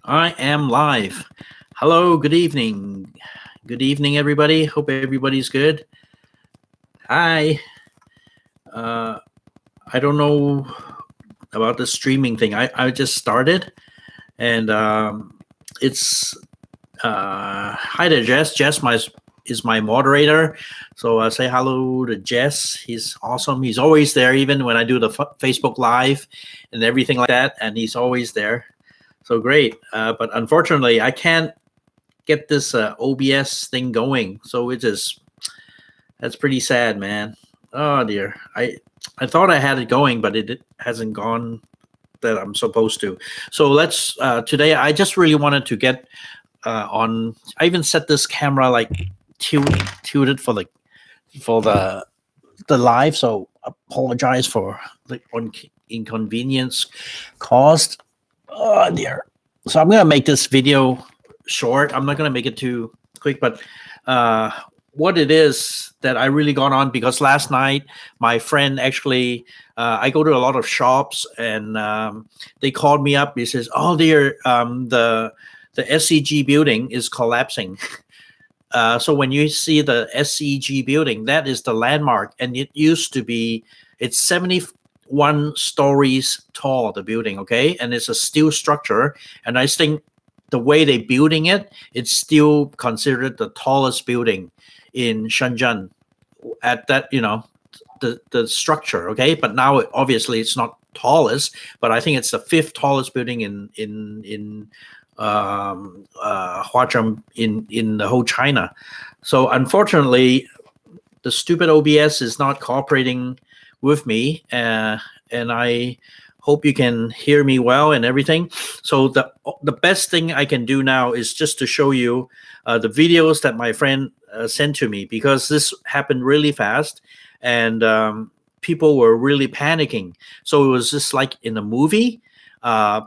I am live. Hello, good evening. Good evening, everybody. Hope everybody's good. Hi. Uh, I don't know about the streaming thing. I just started, and it's hi to Jess. Is my moderator. So say hello to Jess. He's awesome. He's always there, even when I do the Facebook Live and everything like that, and he's always there. So great. But unfortunately, I can't get this OBS thing going. So that's pretty sad, man. Oh dear. I thought I had it going, but it hasn't gone that I'm supposed to. So let's today. I just really wanted to get on. I even set this camera like tilted for the live. So apologize for the inconvenience caused. Oh dear. So I'm gonna make this video short. I'm not gonna make it too quick, but uh, what it is that I really got on because last night my friend actually I go to a lot of shops and they called me up. He says, "Oh dear, the SEG building is collapsing." So when you see the SEG building, that is the landmark, and it used to be it's 71 stories tall. The building, okay, and it's a steel structure, and I think the way they building it, it's still considered the tallest building in Shenzhen. At that, the structure, okay, but now obviously it's not tallest, but I think it's the fifth tallest building in Huaqingbei in the whole China. So unfortunately, the stupid OBS is not cooperating with me, and I hope you can hear me well and everything. So the best thing I can do now is just to show you the videos that my friend sent to me because this happened really fast and people were really panicking. So it was just like in a movie.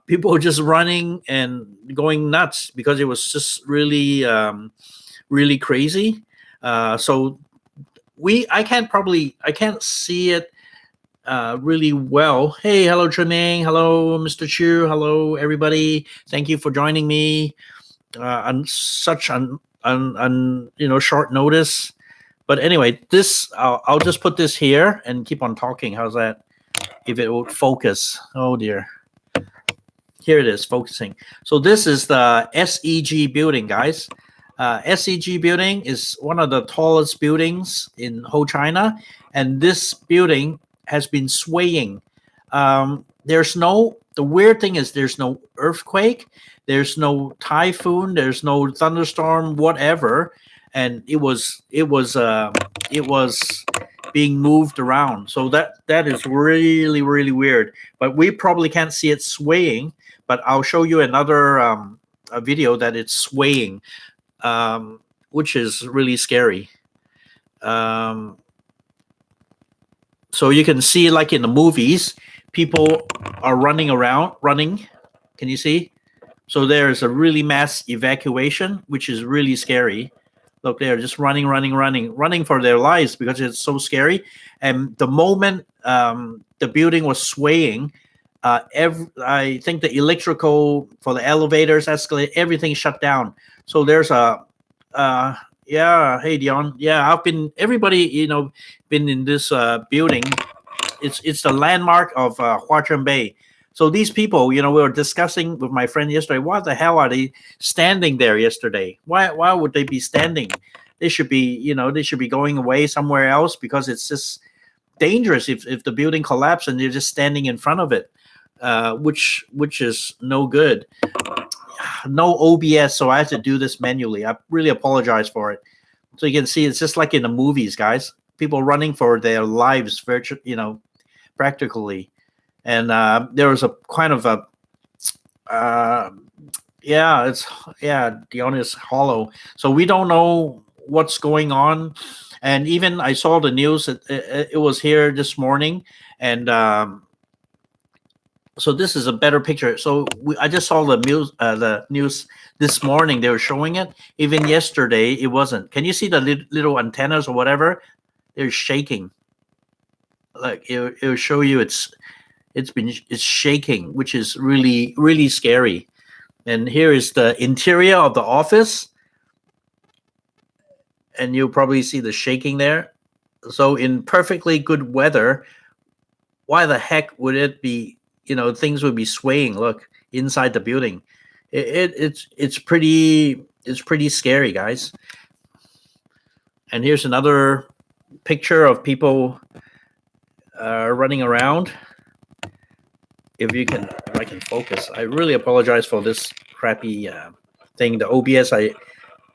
People were just running and going nuts because it was just really crazy. So I can't see it really well. Hey, hello Trening, hello Mr. Chu, hello everybody. Thank you for joining me on such short notice. But anyway, this I'll just put this here and keep on talking. How's that? If it would focus. Oh dear. Here it is, focusing. So this is the SEG building, guys. SEG building is one of the tallest buildings in whole China, and this building has been swaying. The weird thing is there's no earthquake, there's no typhoon, there's no thunderstorm, whatever, and it was being moved around. So that is really weird. But we probably can't see it swaying. But I'll show you another a video that it's swaying, which is really scary. So you can see, like in the movies, people are running. Can you see? So there's a really mass evacuation, which is really scary. Look, they're just running for their lives because it's so scary. And the moment the building was swaying, I think the electrical for the elevators, escalator, everything shut down. So there's yeah. Hey, Dion. Yeah, everybody, been in this building. It's the landmark of Huaqingbei. So these people, we were discussing with my friend yesterday. What the hell are they standing there yesterday? Why would they be standing? They should be going away somewhere else because it's just dangerous if the building collapses and they're just standing in front of it, which is no good. No OBS, so I have to do this manually. I really apologize for it. So you can see it's just like in the movies, guys. People running for their lives, practically. And there was a kind of a, Dion is hollow. So we don't know what's going on. And even I saw the news. It was here this morning, and so this is a better picture. So I just saw the news this morning. They were showing it. Even yesterday, it wasn't. Can you see the little antennas or whatever? They're shaking. Like it'll show you it's shaking, which is really scary. And here is the interior of the office. And you'll probably see the shaking there. So in perfectly good weather, why the heck would it be, things would be swaying? Look, inside the building. It's pretty scary, guys. And here's another picture of people running around. If I can focus. I really apologize for this crappy thing. The OBS, I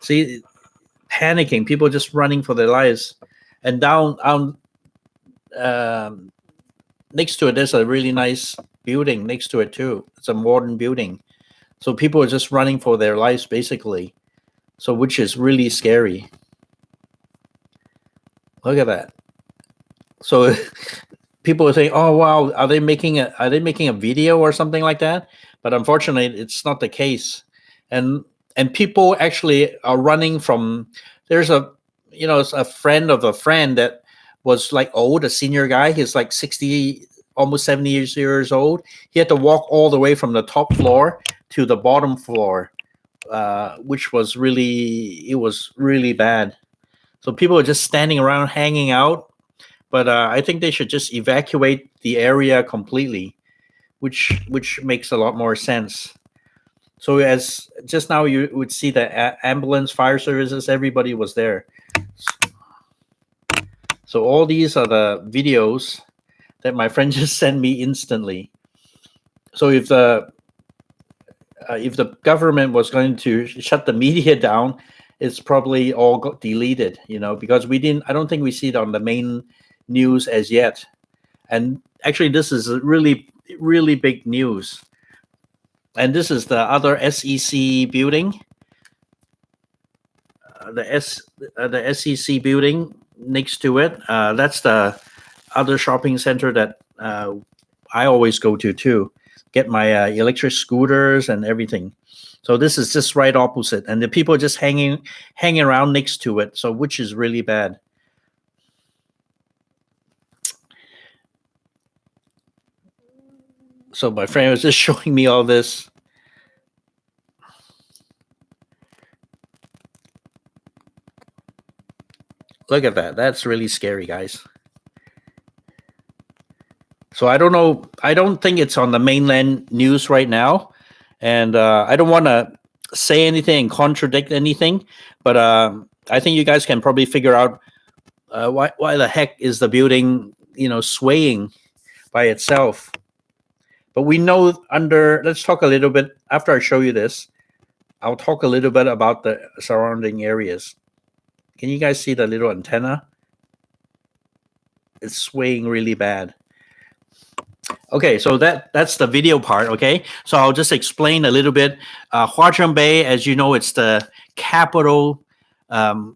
see panicking. People just running for their lives. And down next to it, there's a really nice building next to it too. It's a modern building. So people are just running for their lives, basically. So which is really scary. Look at that. So people are saying, "Oh wow, are they making a video or something like that?" But unfortunately, it's not the case. And people actually are running from. There's it's a friend of a friend that was like old, a senior guy. He's like 60, almost 70 years old. He had to walk all the way from the top floor to the bottom floor, which was really bad. So people are just standing around, hanging out. But I think they should just evacuate the area completely, which makes a lot more sense. So as just now you would see the ambulance, fire services, everybody was there. So all these are the videos that my friend just sent me instantly. So if the government was going to shut the media down, it's probably all got deleted, because I don't think we see it on the main news as yet. And actually this is a really, really big news. And this is the other SEC building. The SEC building next to it. That's the other shopping center that I always go to too. Get my electric scooters and everything. So this is just right opposite, and the people are just hanging around next to it. So which is really bad. So my friend was just showing me all this. Look at that. That's really scary, guys. So I don't know. I don't think it's on the mainland news right now. And I don't want to say anything and contradict anything. But I think you guys can probably figure out why the heck is the building, swaying by itself. But we know let's talk a little bit, after I show you this, I'll talk a little bit about the surrounding areas. Can you guys see the little antenna? It's swaying really bad. Okay, so that's the video part, okay? So I'll just explain a little bit. Huaqingbei, as you know, it's the capital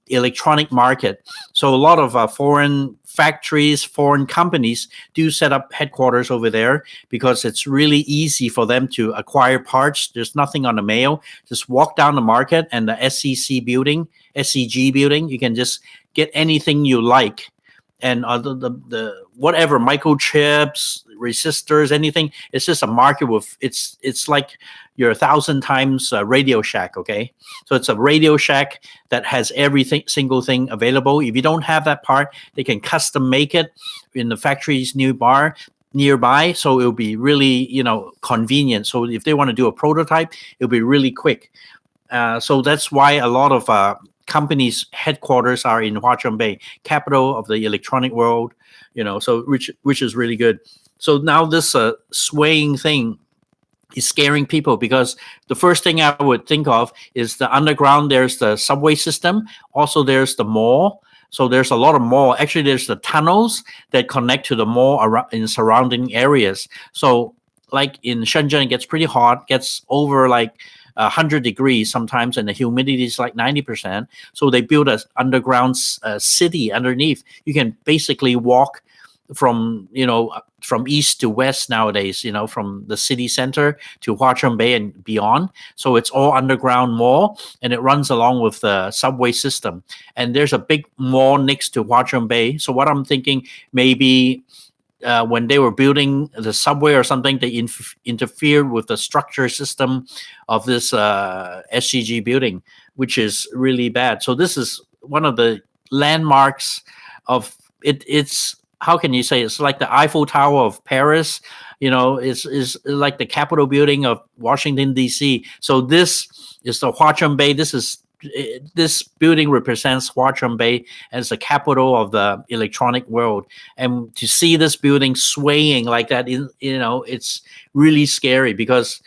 electronic market. So a lot of foreign factories, foreign companies do set up headquarters over there because it's really easy for them to acquire parts. There's nothing on the mail. Just walk down the market and the SEC building, SEG building, you can just get anything you like. And the whatever microchips, resistors, anything, it's just a market with it's like your 1,000 times Radio Shack. Okay, so it's a Radio Shack that has everything, single thing available. If you don't have that part, they can custom make it in the factories nearby, so it'll be really convenient. So if they want to do a prototype, it'll be really quick. So that's why a lot of companies' headquarters are in Huaqingbei, capital of the electronic world. So which is really good. So now this swaying thing is scaring people, because the first thing I would think of is the underground. There's the subway system. Also, there's the mall. So there's a lot of mall. Actually, there's the tunnels that connect to the mall around in surrounding areas. So like in Shenzhen, it gets pretty hot, gets over like 100 degrees sometimes, and the humidity is like 90%. So they build an underground city underneath. You can basically walk from east to west nowadays, from the city center to Huaqingbei and beyond. So it's all underground mall, and it runs along with the subway system. And there's a big mall next to Huaqingbei. So what I'm thinking, maybe when they were building the subway or something, they interfered with the structure system of this SCG building, which is really bad. So this is one of the landmarks of it. It's, how can you say, it's like the Eiffel Tower of Paris. Is like the Capitol building of Washington D.C. So this is the Huaqingbei. This building represents Huaqingbei as the capital of the electronic world, and to see this building swaying like that, it's really scary, because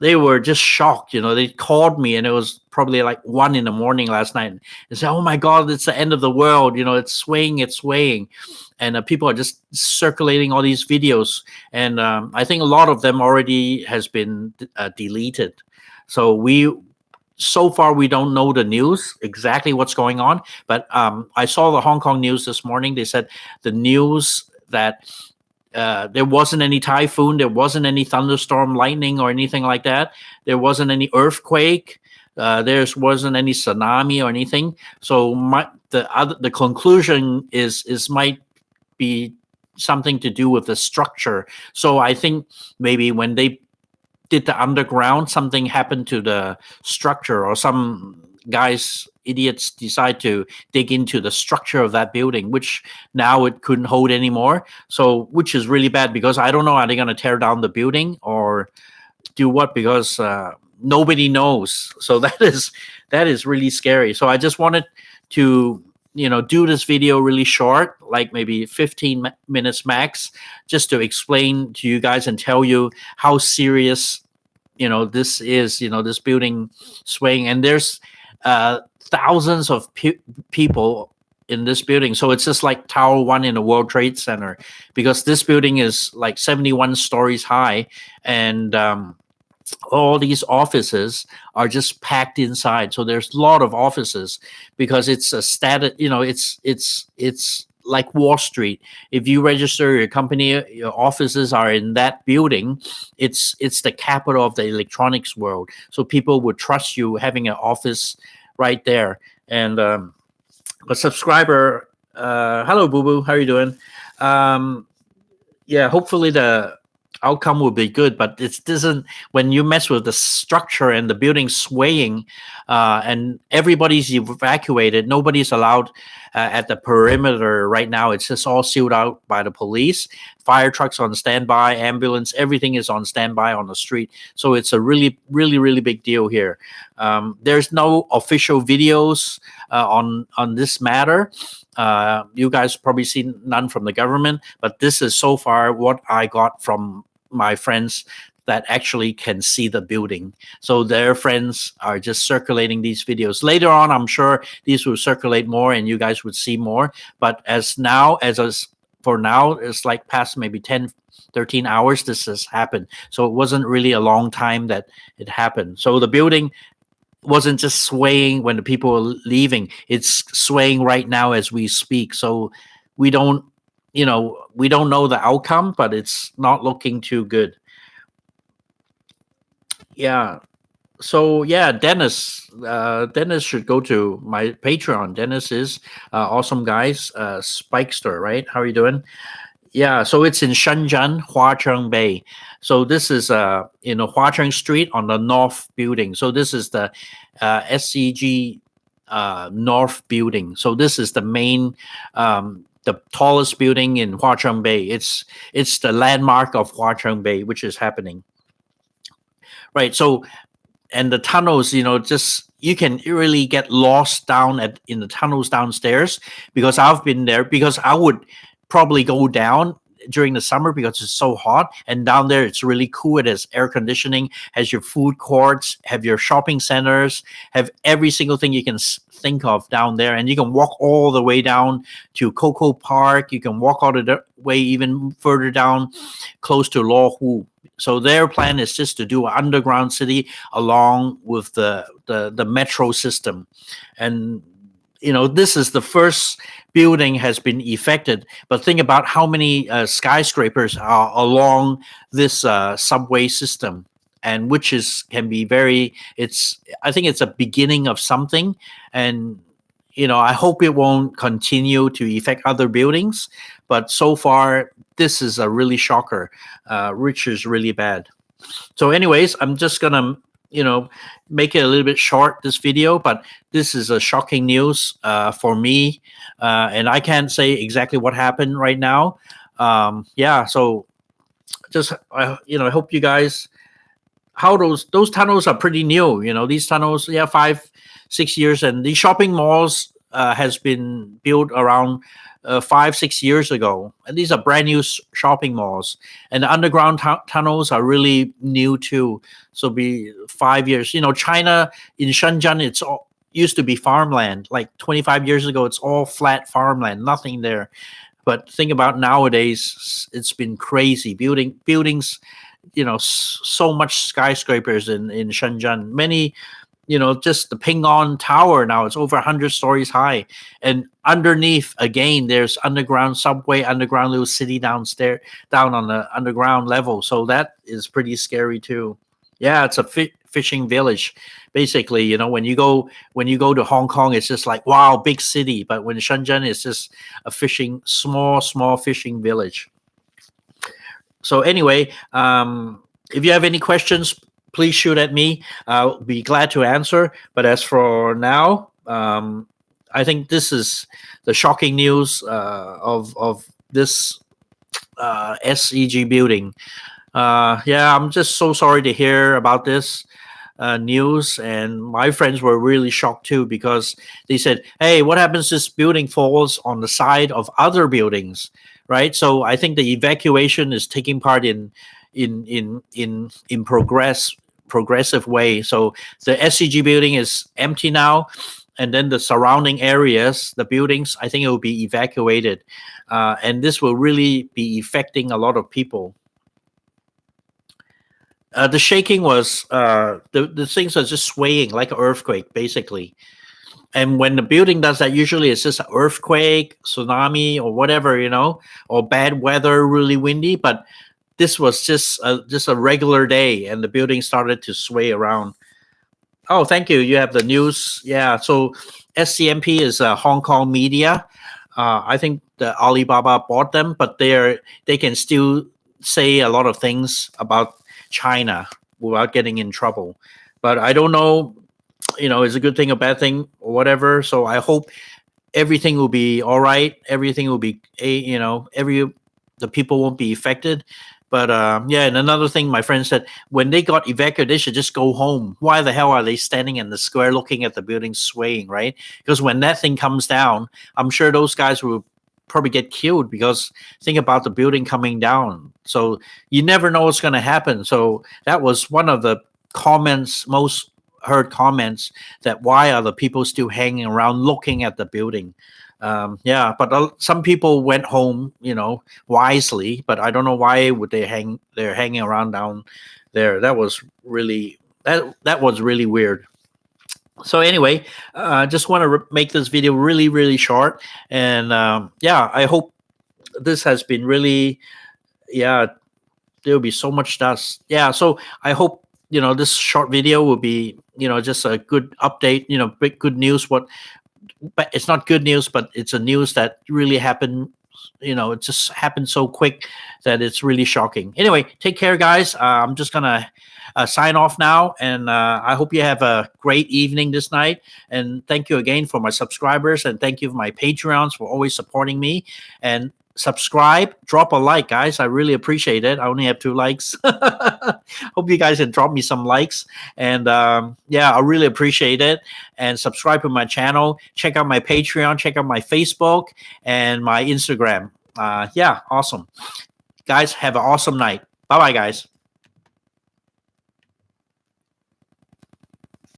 they were just shocked. They called me, and it was probably like 1 a.m. last night. They said, "Oh my God, it's the end of the world! It's swaying," and people are just circulating all these videos, and I think a lot of them already has been deleted. So far, we don't know the news, exactly what's going on. But I saw the Hong Kong news this morning. They said the news that there wasn't any typhoon, there wasn't any thunderstorm, lightning, or anything like that. There wasn't any earthquake. There wasn't any tsunami or anything. So the conclusion is might be something to do with the structure. So I think maybe when they did the underground, something happened to the structure, or some idiots decide to dig into the structure of that building, which now it couldn't hold anymore. So, which is really bad, because I don't know, are they going to tear down the building or do what? Because nobody knows. So that is really scary. So I just wanted to do this video really short, like maybe 15 minutes max, just to explain to you guys and tell you how serious this is, this building swaying. And there's thousands of people in this building. So it's just like Tower 1 in the World Trade Center, because this building is like 71 stories high, and all these offices are just packed inside. So there's a lot of offices, because it's a static, it's like Wall Street. If you register your company, your offices are in that building. It's the capital of the electronics world. So people would trust you having an office right there. And a subscriber, hello Boo Boo, how are you doing? Yeah, hopefully the outcome will be good, but it doesn't. When you mess with the structure and the building swaying, and everybody's evacuated, nobody's allowed at the perimeter right now. It's just all sealed out by the police. Fire trucks on standby, ambulance, everything is on standby on the street. So it's a really, really, really big deal here. There's no official videos on this matter. You guys probably seen none from the government, but this is so far what I got from my friends that actually can see the building. So their friends are just circulating these videos. Later on, I'm sure these will circulate more and you guys would see more. But for now, it's like past maybe 10, 13 hours this has happened. So it wasn't really a long time that it happened. So the building wasn't just swaying when the people were leaving. It's swaying right now as we speak. So we don't know the outcome, but it's not looking too good. Yeah. So yeah, Dennis should go to my Patreon. Dennis is awesome guys. Spikester, right? How are you doing? Yeah, so it's in Shenzhen, Huaqingbei. So this is in Huaqing Street on the north building. So this is the SEG north building. So this is the main, the tallest building in Huaqingbei. It's the landmark of Huaqingbei, which is happening. Right. So, and the tunnels, just you can really get lost in the tunnels downstairs, because I've been there, because I would probably go down during the summer because it's so hot, and down there it's really cool. It has air conditioning, has your food courts, have your shopping centers, have every single thing you can think of down there, and you can walk all the way down to Coco Park. You can walk all the way even further down, close to Lo Hu. So their plan is just to do an underground city along with the metro system. And this is the first building has been affected, but think about how many skyscrapers are along this subway system, and which can be I think it's a beginning of something. And I hope it won't continue to affect other buildings, but so far this is a really shocker, which is really bad. So anyways, I'm just gonna make it a little bit short, this video, but this is a shocking news for me, and I can't say exactly what happened right now. Yeah, so just I hope you guys, how those tunnels are pretty new. These tunnels, yeah, 5-6 years, and these shopping malls has been built around 5-6 years ago, and these are brand new shopping malls, and the underground tunnels are really new too. So be 5 years. China, in Shenzhen, it's all used to be farmland. Like 25 years ago, it's all flat farmland, nothing there. But think about nowadays, it's been crazy. Buildings, so much skyscrapers in Shenzhen. Many, just the Ping An Tower now, it's over 100 stories high. And underneath, again, there's underground subway, underground little city downstairs, down on the underground level. So that is pretty scary too. Yeah, it's a fishing village. Basically, when you go to Hong Kong, it's just like, wow, big city. But when Shenzhen, it's just a small fishing village. So anyway, if you have any questions, please shoot at me. I'll be glad to answer. But as for now, I think this is the shocking news of this SEG building. Yeah, I'm just so sorry to hear about this news, and my friends were really shocked too, because they said, hey, what happens if this building falls on the side of other buildings, right? So I think the evacuation is taking part in progressive way. So the SCG building is empty now, and then the surrounding areas, the buildings, I think it will be evacuated, and this will really be affecting a lot of people. The shaking was the things are just swaying like an earthquake, basically. And when the building does that, usually it's just an earthquake, tsunami, or whatever, or bad weather, really windy. But this was just a regular day, and the building started to sway around. Oh, thank you. You have the news. Yeah. So SCMP is a Hong Kong media. I think the Alibaba bought them, but they can still say a lot of things about China without getting in trouble. But I don't know, it's a good thing, a bad thing, or whatever. So I hope everything will be all right. Everything will be, the people won't be affected. But yeah, and another thing, my friend said, when they got evacuated, they should just go home. Why the hell are they standing in the square looking at the building swaying, right? Because when that thing comes down, I'm sure those guys will probably get killed, because think about the building coming down. So you never know what's going to happen. So that was one of the most heard comments, that why are the people still hanging around looking at the building? Yeah, but some people went home, wisely, but I don't know why would they're hanging around down there. That was really weird. So anyway, I just want to make this video really, really short. And yeah, I hope this has been really, yeah, there'll be so much dust. Yeah, so I hope, this short video will be, just a good update, big good news. But it's not good news, but it's a news that really happened. It just happened so quick that it's really shocking. Anyway, take care, guys. I'm just gonna sign off now, and I hope you have a great evening this night. And thank you again for my subscribers, and thank you for my Patreons for always supporting me. And subscribe, drop a like, guys. I really appreciate it. I only have 2 likes. Hope you guys can drop me some likes. And yeah, I really appreciate it. And subscribe to my channel. Check out my Patreon. Check out my Facebook and my Instagram. Yeah, awesome. Guys, have an awesome night. Bye-bye, guys.